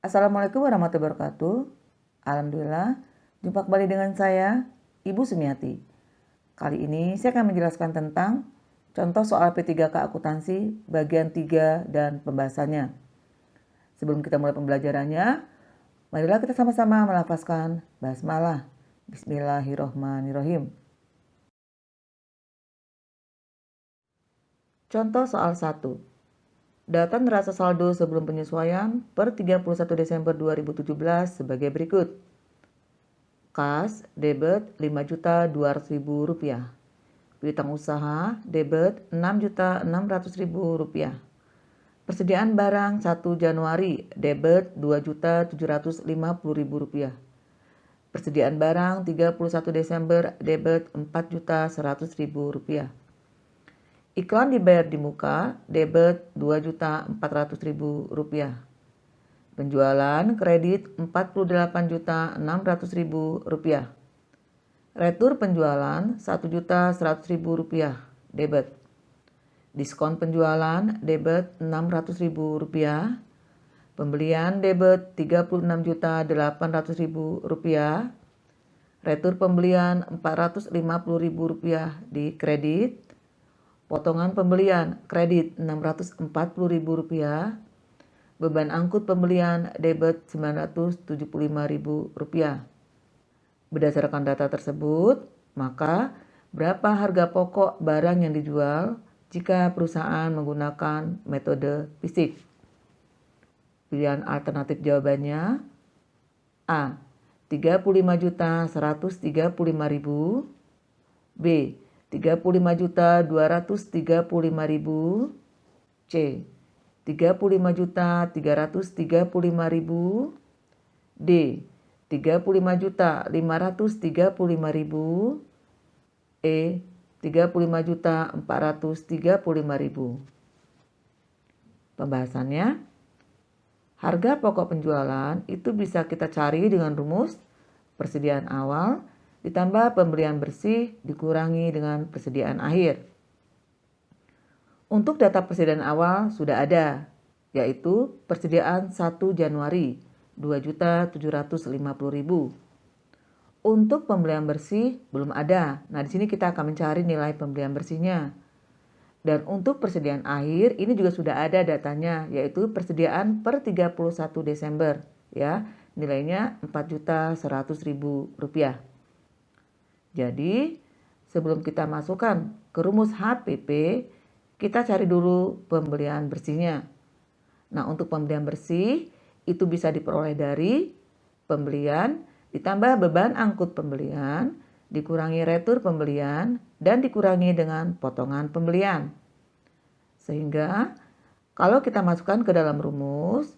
Assalamualaikum warahmatullahi wabarakatuh. Alhamdulillah, jumpa kembali dengan saya, Ibu Sumiati. Kali ini saya akan menjelaskan tentang contoh soal P3K akuntansi bagian 3 dan pembahasannya. Sebelum kita mulai pembelajarannya, marilah kita sama-sama melafazkan basmalah. Bismillahirrohmanirrohim. Contoh soal 1. Data neraca saldo sebelum penyesuaian per 31 Desember 2017 sebagai berikut. Kas debit Rp5.200.000. Piutang usaha debit Rp6.600.000. Persediaan barang 1 Januari debit Rp2.750.000. Persediaan barang 31 Desember debit Rp4.100.000. Iklan dibayar di muka, debit Rp2.400.000. Penjualan kredit Rp48.600.000. Retur penjualan Rp1.100.000, debit. Diskon penjualan debit Rp600.000. Pembelian debit Rp36.800.000. Retur pembelian Rp450.000 di kredit. Potongan pembelian kredit Rp640.000. Beban angkut pembelian debit Rp975.000. Berdasarkan data tersebut, maka berapa harga pokok barang yang dijual jika perusahaan menggunakan metode fisik? Pilihan alternatif jawabannya A. Rp35.135.000. B. Rp35.235.000. C. Rp35.335.000. D. Rp35.535.000. E. Rp35.435.000. Pembahasannya, harga pokok penjualan itu bisa kita cari dengan rumus persediaan awal ditambah pembelian bersih dikurangi dengan persediaan akhir. Untuk data persediaan awal sudah ada, yaitu persediaan 1 Januari Rp2.750.000. Untuk pembelian bersih belum ada. Nah, di sini kita akan mencari nilai pembelian bersihnya. Dan untuk persediaan akhir ini juga sudah ada datanya, yaitu persediaan per 31 Desember, ya. Nilainya Rp4.100.000. Jadi, sebelum kita masukkan ke rumus HPP, kita cari dulu pembelian bersihnya. Nah, untuk pembelian bersih, itu bisa diperoleh dari pembelian, ditambah beban angkut pembelian, dikurangi retur pembelian, dan dikurangi dengan potongan pembelian. Sehingga, kalau kita masukkan ke dalam rumus,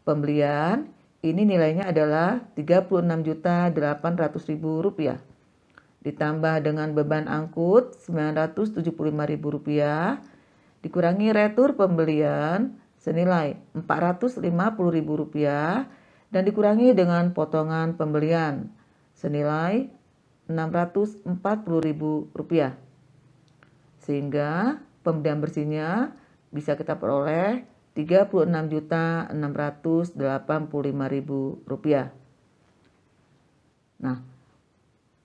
pembelian, ini nilainya adalah Rp36.800.000. Ditambah dengan beban angkut Rp975.000, dikurangi retur pembelian senilai Rp450.000 dan dikurangi dengan potongan pembelian senilai Rp640.000. Sehingga pembelian bersihnya bisa kita peroleh Rp36.685.000. Nah,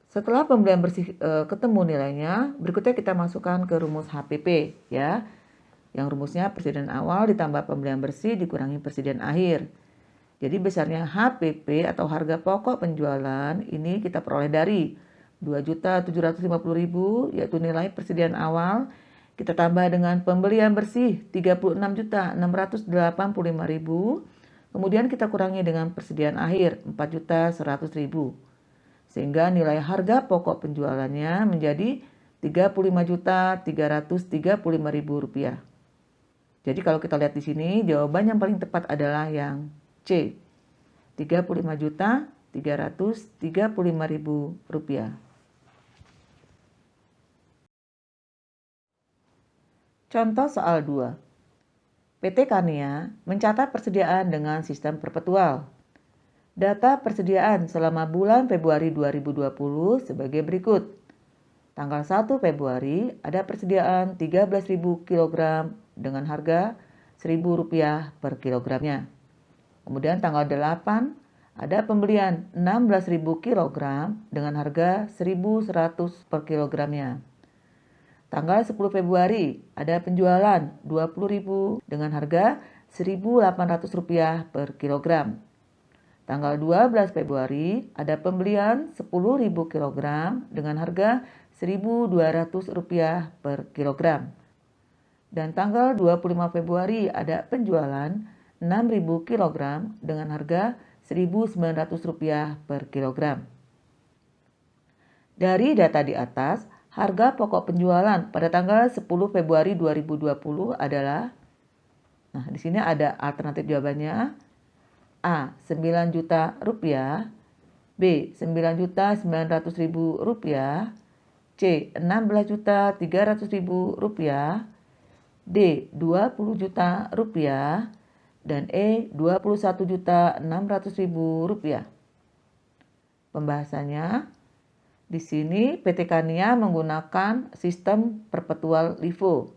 setelah pembelian bersih ketemu nilainya, berikutnya kita masukkan ke rumus HPP, ya. Yang rumusnya persediaan awal ditambah pembelian bersih dikurangi persediaan akhir. Jadi besarnya HPP atau harga pokok penjualan ini kita peroleh dari Rp2.750.000, yaitu nilai persediaan awal, kita tambah dengan pembelian bersih Rp36.685.000, kemudian kita kurangi dengan persediaan akhir Rp4.100.000. Sehingga nilai harga pokok penjualannya menjadi Rp35.335.000. Jadi kalau kita lihat di sini, jawaban yang paling tepat adalah yang C. Rp35.335.000. Contoh soal 2. PT Kania mencatat persediaan dengan sistem perpetual. Data persediaan selama bulan Februari 2020 sebagai berikut. Tanggal 1 Februari ada persediaan 13.000 kg dengan harga Rp1.000 per kilogramnya. Kemudian tanggal 8 ada pembelian 16.000 kg dengan harga 1.100 per kilogramnya. Tanggal 10 Februari ada penjualan 20.000 dengan harga Rp1.800 per kilogram. Tanggal 12 Februari ada pembelian 10.000 kg dengan harga Rp1.200 per kilogram. Dan tanggal 25 Februari ada penjualan 6.000 kg dengan harga Rp1.900 per kilogram. Dari data di atas, harga pokok penjualan pada tanggal 10 Februari 2020 adalah, di sini ada alternatif jawabannya. A. 9 juta rupiah, B. 9.900.000 rupiah, C. 16.300.000 rupiah, D. 20 juta rupiah, dan E. 21.600.000 rupiah. Pembahasannya, di sini PT Kania menggunakan sistem perpetual LIFO,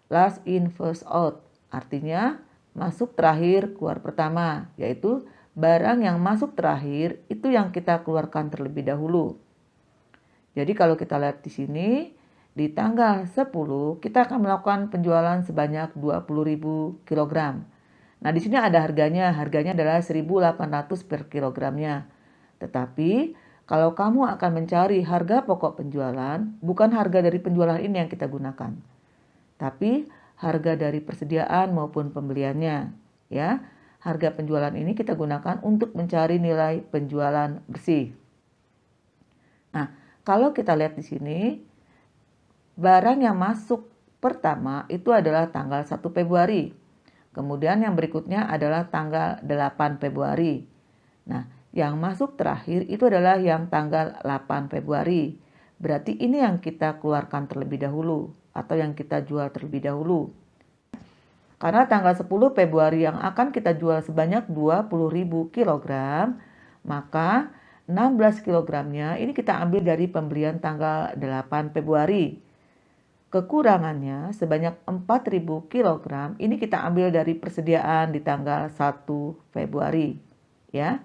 last in first out, artinya masuk terakhir keluar pertama, yaitu barang yang masuk terakhir itu yang kita keluarkan terlebih dahulu. Jadi kalau kita lihat di sini, di tanggal 10 kita akan melakukan penjualan sebanyak 20.000 kg. Nah, di sini ada harganya adalah 1.800 per kilogramnya. Tetapi kalau kamu akan mencari harga pokok penjualan, bukan harga dari penjualan ini yang kita gunakan, tapi harga dari persediaan maupun pembeliannya, ya. Harga penjualan ini kita gunakan untuk mencari nilai penjualan bersih. Nah, kalau kita lihat di sini, barang yang masuk pertama itu adalah tanggal 1 Februari. Kemudian yang berikutnya adalah tanggal 8 Februari. Nah, yang masuk terakhir itu adalah yang tanggal 8 Februari. Berarti ini yang kita keluarkan terlebih dahulu atau yang kita jual terlebih dahulu. Karena tanggal 10 Februari yang akan kita jual sebanyak 20.000 kg, maka 16 kilogramnya ini kita ambil dari pembelian tanggal 8 Februari. Kekurangannya sebanyak 4.000 kg ini kita ambil dari persediaan di tanggal 1 Februari, ya.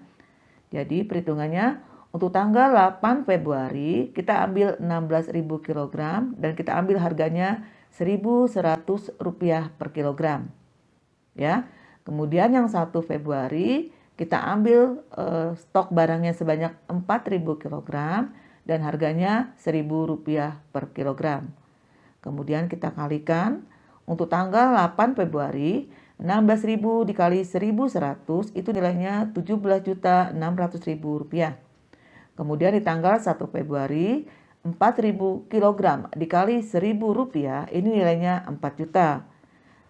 Jadi perhitungannya untuk tanggal 8 Februari kita ambil 16.000 kg dan kita ambil harganya Rp1.100 per kilogram. Ya. Kemudian yang 1 Februari kita ambil stok barangnya sebanyak 4.000 kg dan harganya Rp1.000 per kilogram. Kemudian kita kalikan untuk tanggal 8 Februari 16.000 dikali 1.100 itu nilainya Rp17.600.000. Kemudian di tanggal 1 Februari 4.000 kg dikali Rp1.000 ini nilainya 4 juta.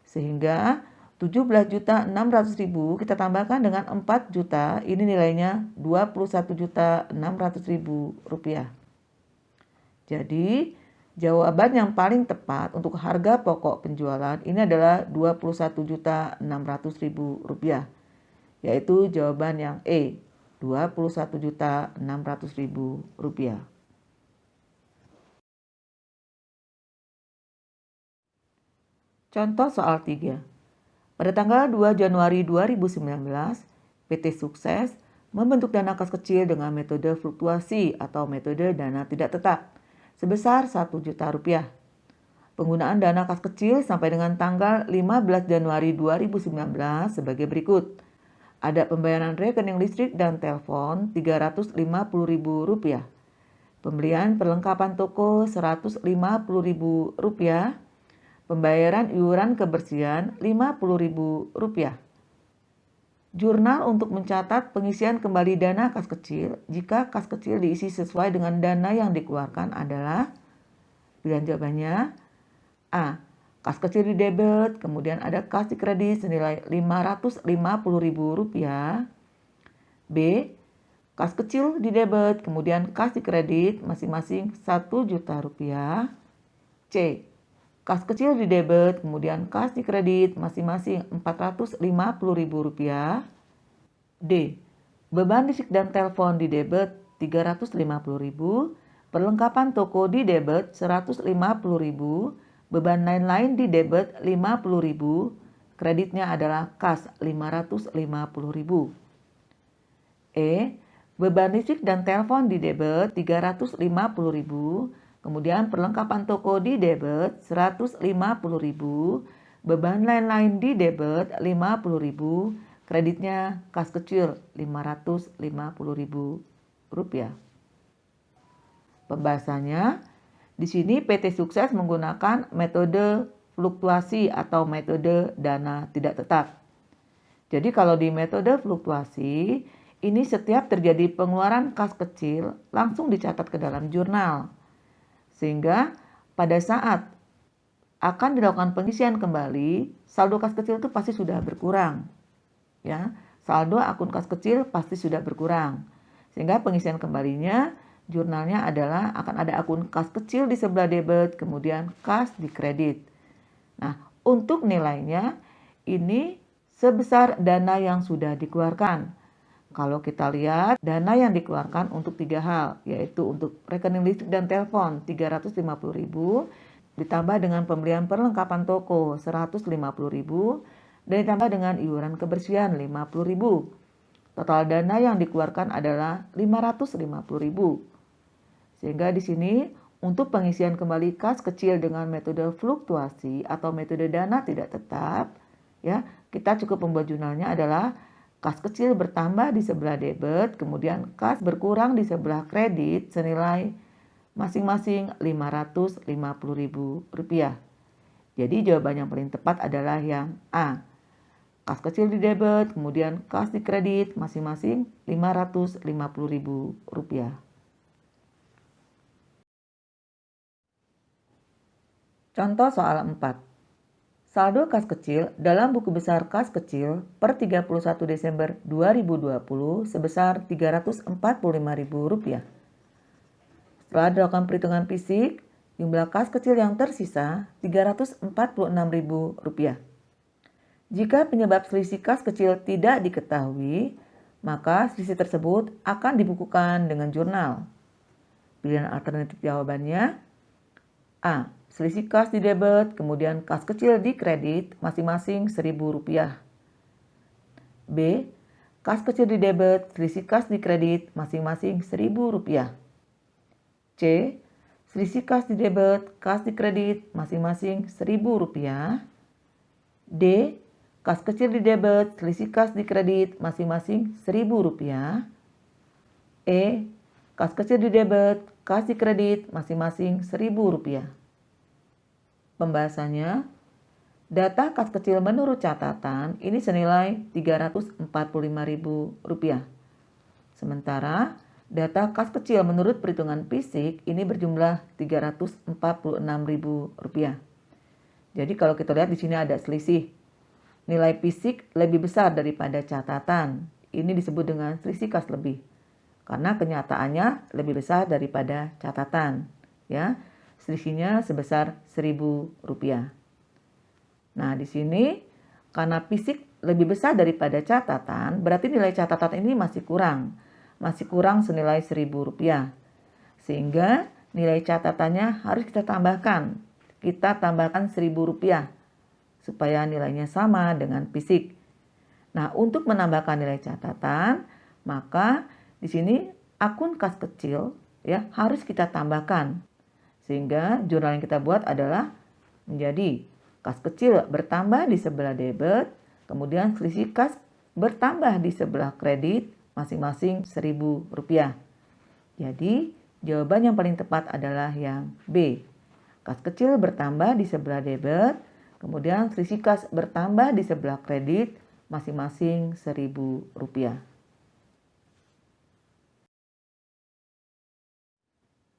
Sehingga 17.600.000 kita tambahkan dengan 4 juta ini nilainya Rp21.600.000. Jadi jawaban yang paling tepat untuk harga pokok penjualan ini adalah Rp21.600.000, yaitu jawaban yang E, Rp21.600.000. Contoh soal 3. Pada tanggal 2 Januari 2019, PT Sukses membentuk dana kas kecil dengan metode fluktuasi atau metode dana tidak tetap sebesar Rp1 juta. Penggunaan dana kas kecil sampai dengan tanggal 15 Januari 2019 sebagai berikut. Ada pembayaran rekening listrik dan telepon Rp350.000. Pembelian perlengkapan toko Rp150.000. Pembayaran iuran kebersihan Rp50.000. Jurnal untuk mencatat pengisian kembali dana kas kecil jika kas kecil diisi sesuai dengan dana yang dikeluarkan adalah, pilihan jawabannya A. Kas kecil di debit, kemudian ada kas di kredit senilai Rp550.000. B. Kas kecil di debit, kemudian kas di kredit masing-masing Rp1 juta. C. Kas kecil di debit, kemudian kas di kredit masing-masing Rp450.000. D. Beban listrik dan telepon di debit Rp350.000, perlengkapan toko di debit Rp150.000, beban lain-lain di debit Rp50.000, kreditnya adalah kas 550.000. E. Beban listrik dan telepon di debit 350.000, kemudian perlengkapan toko di debit 150.000, beban lain-lain di debit 50.000, kreditnya kas kecil 550.000 rupiah. Pembahasannya, di sini PT Sukses menggunakan metode fluktuasi atau metode dana tidak tetap. Jadi kalau di metode fluktuasi, ini setiap terjadi pengeluaran kas kecil langsung dicatat ke dalam jurnal. Sehingga pada saat akan dilakukan pengisian kembali, saldo kas kecil itu pasti sudah berkurang. Ya, saldo akun kas kecil pasti sudah berkurang. Sehingga pengisian kembalinya jurnalnya adalah akan ada akun kas kecil di sebelah debit, kemudian kas di kredit. Nah, untuk nilainya ini sebesar dana yang sudah dikeluarkan. Kalau kita lihat dana yang dikeluarkan untuk 3 hal, yaitu untuk rekening listrik dan telepon 350.000, ditambah dengan pembelian perlengkapan toko 150.000, dan ditambah dengan iuran kebersihan 50.000. Total dana yang dikeluarkan adalah 550.000. Sehingga di sini untuk pengisian kembali kas kecil dengan metode fluktuasi atau metode dana tidak tetap, ya, kita cukup membuat jurnalnya adalah kas kecil bertambah di sebelah debit, kemudian kas berkurang di sebelah kredit senilai masing-masing 550.000 rupiah. Jadi jawaban yang paling tepat adalah yang A. Kas kecil di debit, kemudian kas di kredit masing-masing 550.000 rupiah. Contoh soal 4. Saldo kas kecil dalam buku besar kas kecil per 31 Desember 2020 sebesar Rp345.000. Setelah dilakukan perhitungan fisik, jumlah kas kecil yang tersisa Rp346.000. Jika penyebab selisih kas kecil tidak diketahui, maka selisih tersebut akan dibukukan dengan jurnal. Pilihan alternatif jawabannya A. Selisih kas di debit, kemudian kas kecil di kredit masing-masing Rp1.000. B. Kas kecil di debit, selisih kas di kredit masing-masing Rp1.000. C. Selisih kas di debit, kas di kredit masing-masing Rp1.000. D. Kas kecil di debit, selisih kas di kredit masing-masing Rp1.000. E. Kas kecil di debit, kas di kredit masing-masing Rp1.000. Pembahasannya, data kas kecil menurut catatan ini senilai Rp345.000. Sementara data kas kecil menurut perhitungan fisik ini berjumlah Rp346.000. Jadi kalau kita lihat di sini ada selisih. Nilai fisik lebih besar daripada catatan. Ini disebut dengan selisih kas lebih. Karena kenyataannya lebih besar daripada catatan, ya. Selisihnya sebesar Rp1.000. Nah, di sini karena fisik lebih besar daripada catatan, berarti nilai catatan ini masih kurang. Masih kurang senilai Rp1.000. Sehingga nilai catatannya harus kita tambahkan. Kita tambahkan Rp1.000 supaya nilainya sama dengan fisik. Nah, untuk menambahkan nilai catatan, maka di sini akun kas kecil ya harus kita tambahkan. Sehingga jurnal yang kita buat adalah menjadi kas kecil bertambah di sebelah debit, kemudian selisih kas bertambah di sebelah kredit masing-masing Rp1.000. Jadi jawaban yang paling tepat adalah yang B. Kas kecil bertambah di sebelah debit, kemudian selisih kas bertambah di sebelah kredit masing-masing Rp1.000.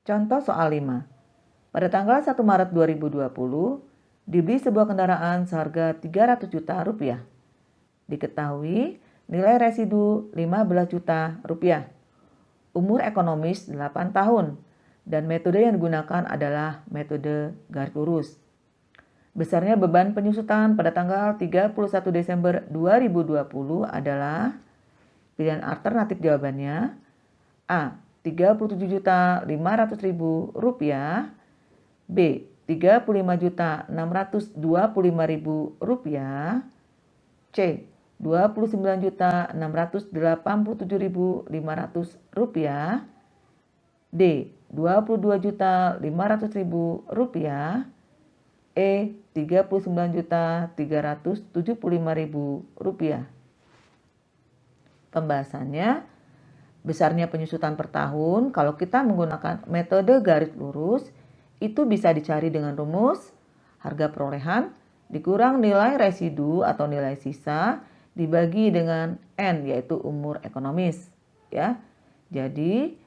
Contoh soal 5. Pada tanggal 1 Maret 2020, dibeli sebuah kendaraan seharga Rp300 juta. Diketahui nilai residu Rp15 juta. Umur ekonomis 8 tahun dan metode yang digunakan adalah metode garis lurus. Besarnya beban penyusutan pada tanggal 31 Desember 2020 adalah pilihan alternatif jawabannya A. Rp37.500.000, B. Rp35.625.000, C. Rp29.687.500. D. Rp22.500.000. E. Rp39.375.000. Pembahasannya, besarnya penyusutan per tahun kalau kita menggunakan metode garis lurus itu bisa dicari dengan rumus harga perolehan dikurang nilai residu atau nilai sisa dibagi dengan N, yaitu umur ekonomis, ya. Jadi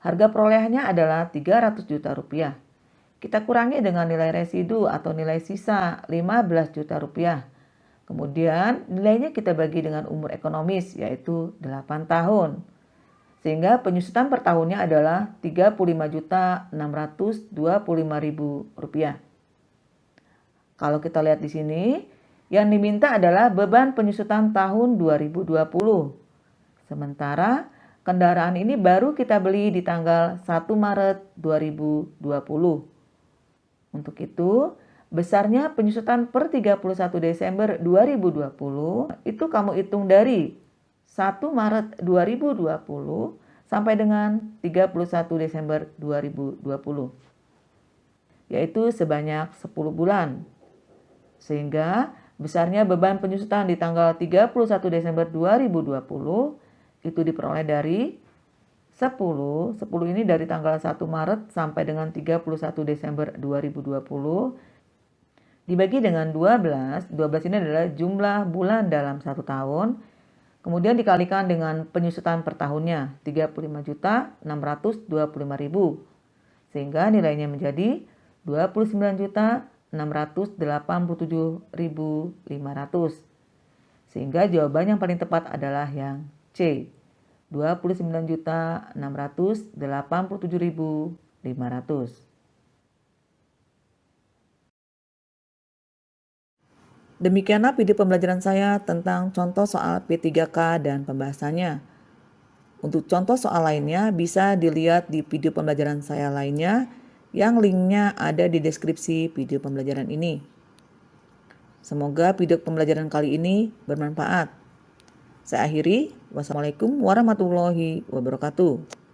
harga perolehannya adalah 300 juta rupiah. Kita kurangi dengan nilai residu atau nilai sisa 15 juta rupiah. Kemudian nilainya kita bagi dengan umur ekonomis, yaitu 8 tahun. Sehingga penyusutan per tahunnya adalah Rp35.625.000. Kalau kita lihat di sini, yang diminta adalah beban penyusutan tahun 2020. Sementara kendaraan ini baru kita beli di tanggal 1 Maret 2020. Untuk itu, besarnya penyusutan per 31 Desember 2020 itu kamu hitung dari 1 Maret 2020 sampai dengan 31 Desember 2020. Yaitu sebanyak 10 bulan. Sehingga besarnya beban penyusutan di tanggal 31 Desember 2020 itu diperoleh dari 10 ini dari tanggal 1 Maret sampai dengan 31 Desember 2020 dibagi dengan 12 ini adalah jumlah bulan dalam satu tahun, kemudian dikalikan dengan penyusutan per tahunnya 35.625.000 sehingga nilainya menjadi 29.687.500. Sehingga jawaban yang paling tepat adalah yang C. 29.687.500. Demikianlah video pembelajaran saya tentang contoh soal P3K dan pembahasannya. Untuk contoh soal lainnya bisa dilihat di video pembelajaran saya lainnya yang linknya ada di deskripsi video pembelajaran ini. Semoga video pembelajaran kali ini bermanfaat. Saya akhiri. Wassalamualaikum warahmatullahi wabarakatuh.